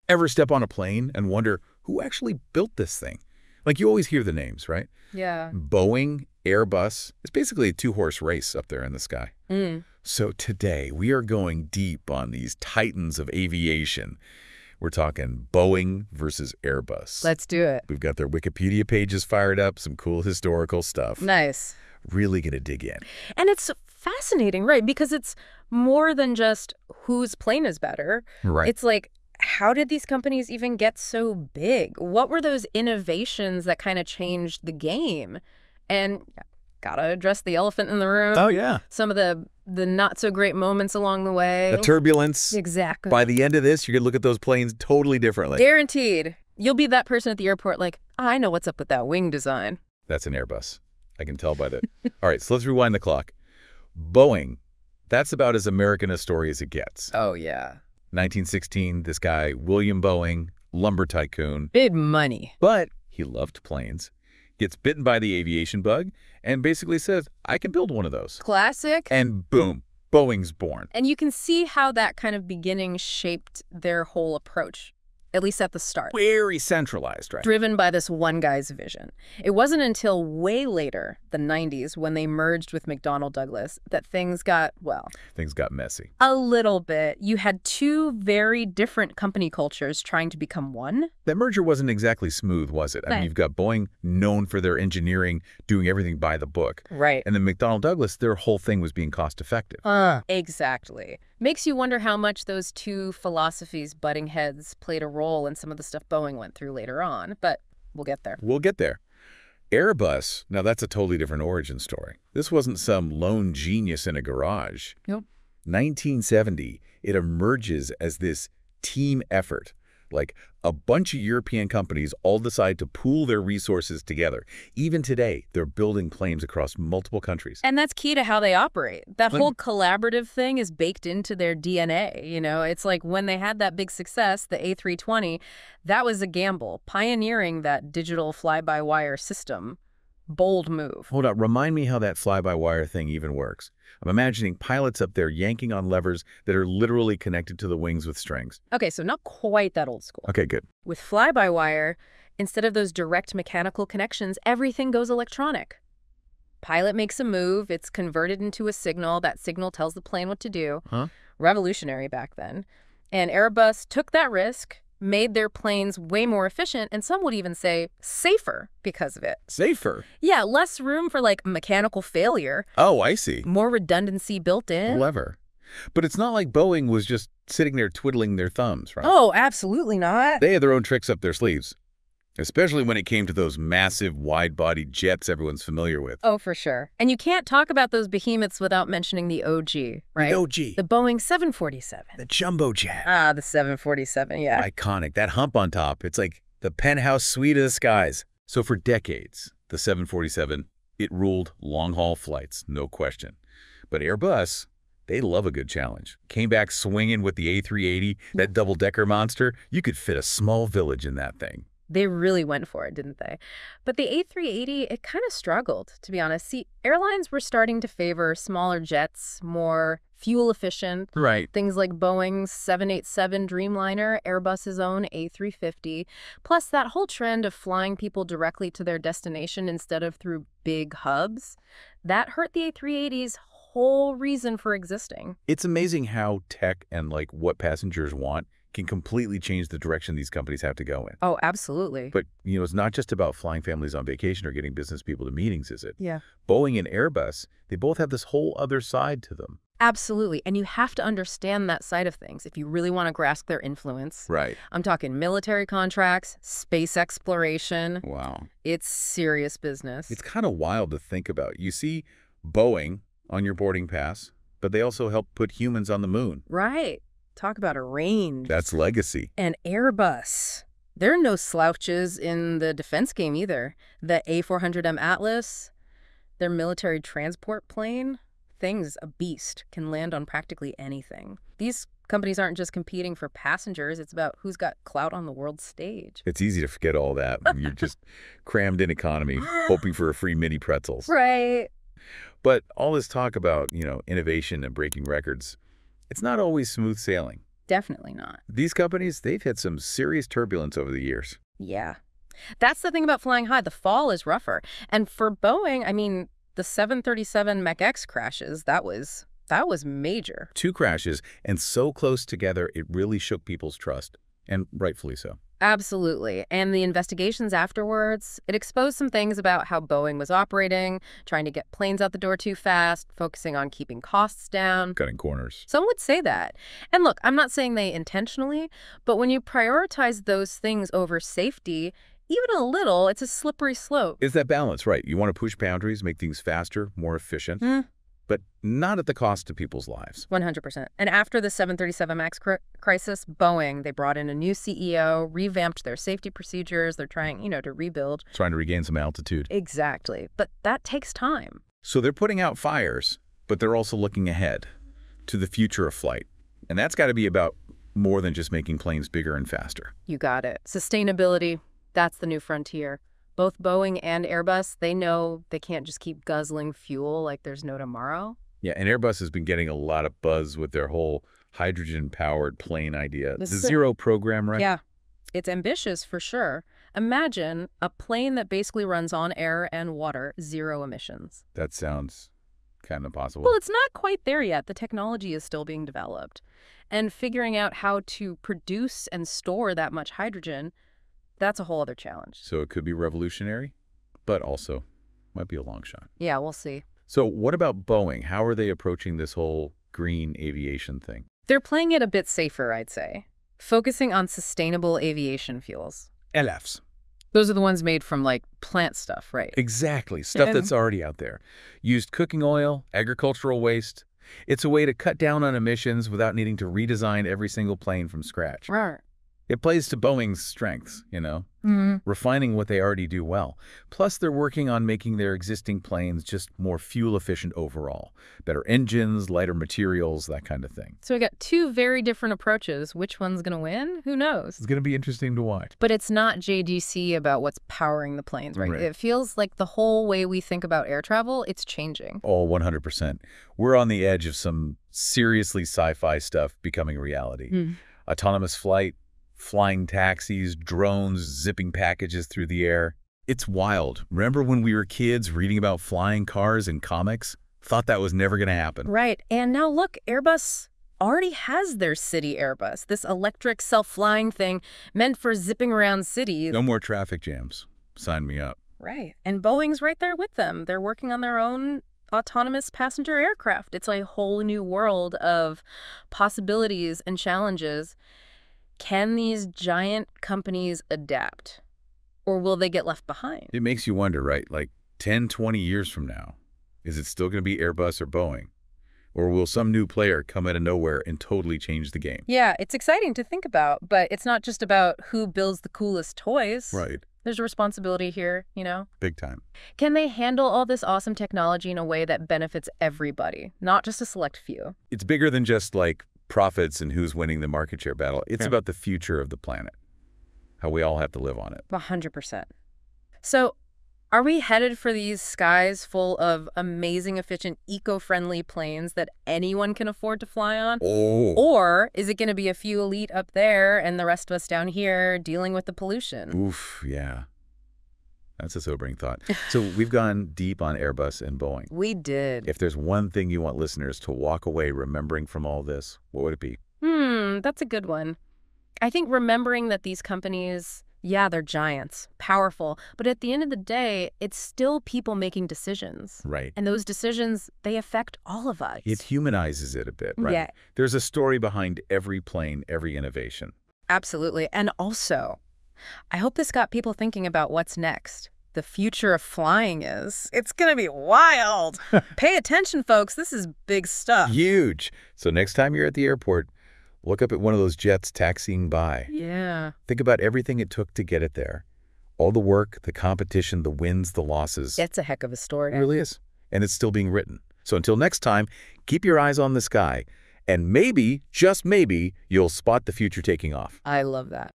Ever step on a plane and wonder who actually built this thing? Like, you always hear the names, right? Yeah. Boeing, Airbus. It's basically a two-horse race up there in the sky. So today, we are going deep on these titans of aviation. We're talking Boeing versus Airbus. Let's do it. We've got their Wikipedia pages fired up, some cool historical stuff. Nice. Really gonna dig in. And it's fascinating, right? Because it's more than just whose plane is better. Right. It's like, how did these companies even get so big? What were those innovations that kind of changed the game? And gotta address the elephant in the room. Oh, yeah. Some of the not so great moments along the way. The turbulence. Exactly. By the end of this, you're gonna look at those planes totally differently. Guaranteed. You'll be that person at the airport like, I know what's up with that wing design. That's an Airbus. I can tell by the... All right, so let's rewind the clock. Boeing, that's about as American a story as it gets. Oh, yeah. 1916, this guy, William Boeing, lumber tycoon. Big money. But he loved planes. Gets bitten by the aviation bug and basically says, I can build one of those. Classic. And boom, Boeing's born. And you can see how that kind of beginning shaped their whole approach, at least at the start. Very centralized, right? Driven by this one guy's vision. It wasn't until way later, the 90s, when they merged with McDonnell Douglas, that things got, well... Things got messy. A little bit. You had two very different company cultures trying to become one. That merger wasn't exactly smooth, was it? I mean, you've got Boeing known for their engineering, doing everything by the book. Right. And then McDonnell Douglas, their whole thing was being cost effective. Exactly. Makes you wonder how much those two philosophies butting heads played a role in some of the stuff Boeing went through later on, but we'll get there. We'll get there. Airbus, now that's a totally different origin story. This wasn't some lone genius in a garage. Yep. 1970, it emerges as this team effort. Like, a bunch of European companies all decide to pool their resources together. Even today, they're building planes across multiple countries. And that's key to how they operate. That whole collaborative thing is baked into their DNA. You know, it's like when they had that big success, the A320, that was a gamble, pioneering that digital fly-by-wire system. Bold move. Hold on, remind me how that fly-by-wire thing even works. I'm imagining pilots up there yanking on levers that are literally connected to the wings with strings. Okay, so not quite that old school. Okay, good. With fly-by-wire, instead of those direct mechanical connections, everything goes electronic. Pilot makes a move, it's converted into a signal, that signal tells the plane what to do. Revolutionary back then. And Airbus took that risk, made their planes way more efficient, and some would even say safer because of it. Safer? Yeah, less room for, like, mechanical failure. Oh, I see. More redundancy built in. Clever. But it's not like Boeing was just sitting there twiddling their thumbs, right? Oh, absolutely not. They had their own tricks up their sleeves, especially when it came to those massive, wide-body jets everyone's familiar with. Oh, for sure. And you can't talk about those behemoths without mentioning the OG, right? The OG. The Boeing 747. The jumbo jet. Ah, the 747, yeah. Iconic. That hump on top. It's like the penthouse suite of the skies. So for decades, the 747, it ruled long-haul flights, no question. But Airbus, they love a good challenge. Came back swinging with the A380, that double-decker monster. You could fit a small village in that thing. They really went for it, didn't they? But the A380, it kind of struggled, to be honest. See, airlines were starting to favor smaller jets, more fuel efficient. Right. Things like Boeing's 787 Dreamliner, Airbus's own A350. Plus, that whole trend of flying people directly to their destination instead of through big hubs, that hurt the A380's whole reason for existing. It's amazing how tech and, like, what passengers want can completely change the direction these companies have to go in. Oh, absolutely. But, you know, it's not just about flying families on vacation or getting business people to meetings, is it? Yeah. Boeing and Airbus, they both have this whole other side to them. Absolutely. And you have to understand that side of things if you really want to grasp their influence. Right. I'm talking military contracts, space exploration. Wow. It's serious business. It's kind of wild to think about. You see Boeing on your boarding pass, but they also help put humans on the moon. Right. Talk about a range. That's legacy. And Airbus. There are no slouches in the defense game either. The A400M Atlas, their military transport plane, thing's a beast, can land on practically anything. These companies aren't just competing for passengers. It's about who's got clout on the world stage. It's easy to forget all that when you're just crammed in economy, hoping for a free mini pretzels. Right. But all this talk about, you know, innovation and breaking records, it's not always smooth sailing. Definitely not. These companies, they've had some serious turbulence over the years. Yeah. That's the thing about flying high. The fall is rougher. And for Boeing, I mean, the 737 Mach X crashes, that was major. 2 crashes, and so close together, it really shook people's trust, and rightfully so. Absolutely. And the investigations afterwards, it exposed some things about how Boeing was operating, trying to get planes out the door too fast, focusing on keeping costs down. Cutting corners. Some would say that. And look, I'm not saying they intentionally, but when you prioritize those things over safety, even a little, it's a slippery slope. It's that balance, right? You want to push boundaries, make things faster, more efficient, but not at the cost of people's lives. 100%. And after the 737 MAX crisis, Boeing, they brought in a new CEO, revamped their safety procedures. They're trying, to rebuild. Trying to regain some altitude. Exactly. But that takes time. So they're putting out fires, but they're also looking ahead to the future of flight. And that's got to be about more than just making planes bigger and faster. You got it. Sustainability, that's the new frontier. Both Boeing and Airbus, they know they can't just keep guzzling fuel like there's no tomorrow. Yeah, and Airbus has been getting a lot of buzz with their whole hydrogen-powered plane idea. The Zero program, right? Yeah, it's ambitious for sure. Imagine a plane that basically runs on air and water, 0 emissions. That sounds kind of impossible. Well, it's not quite there yet. The technology is still being developed. And figuring out how to produce and store that much hydrogen, that's a whole other challenge. So it could be revolutionary, but also might be a long shot. Yeah, we'll see. So what about Boeing? How are they approaching this whole green aviation thing? They're playing it a bit safer, I'd say. Focusing on sustainable aviation fuels. LFs. Those are the ones made from, plant stuff, right? Exactly. Stuff that's already out there. Used cooking oil, agricultural waste. It's a way to cut down on emissions without needing to redesign every single plane from scratch. Right. It plays to Boeing's strengths, refining what they already do well. Plus, they're working on making their existing planes just more fuel-efficient overall. Better engines, lighter materials, that kind of thing. So we got 2 very different approaches. Which one's going to win? Who knows? It's going to be interesting to watch. But it's not JDC about what's powering the planes, right? It feels like the whole way we think about air travel, it's changing. Oh, 100%. We're on the edge of some seriously sci-fi stuff becoming reality. Autonomous flight, flying taxis, drones, zipping packages through the air. It's wild. Remember when we were kids reading about flying cars in comics? Thought that was never going to happen. Right. And now look, Airbus already has their City Airbus, this electric self-flying thing meant for zipping around cities. No more traffic jams. Sign me up. Right. And Boeing's right there with them. They're working on their own autonomous passenger aircraft. It's a whole new world of possibilities and challenges. Can these giant companies adapt, or will they get left behind? It makes you wonder, right? 10, 20 years from now, is it still going to be Airbus or Boeing? Or will some new player come out of nowhere and totally change the game? Yeah, it's exciting to think about, but it's not just about who builds the coolest toys. Right. There's a responsibility here, Big time. Can they handle all this awesome technology in a way that benefits everybody, not just a select few? It's bigger than just profits and who's winning the market share battle. It's about the future of the planet, how we all have to live on it. 100%. So are we headed for these skies full of amazing, efficient, eco-friendly planes that anyone can afford to fly on? Oh. Or is it going to be a few elite up there and the rest of us down here dealing with the pollution? Oof, yeah. That's a sobering thought. So we've gone deep on Airbus and Boeing. We did. If there's one thing you want listeners to walk away remembering from all this, what would it be? That's a good one. I think remembering that these companies, yeah, they're giants, powerful, but at the end of the day, it's still people making decisions. Right. And those decisions, they affect all of us. It humanizes it a bit, right? Yeah. There's a story behind every plane, every innovation. Absolutely. And also, I hope this got people thinking about what's next. The future of flying it's going to be wild. Pay attention, folks. This is big stuff. Huge. So next time you're at the airport, look up at one of those jets taxiing by. Yeah. Think about everything it took to get it there. All the work, the competition, the wins, the losses. It's a heck of a story. It really is. And it's still being written. So until next time, keep your eyes on the sky. And maybe, just maybe, you'll spot the future taking off. I love that.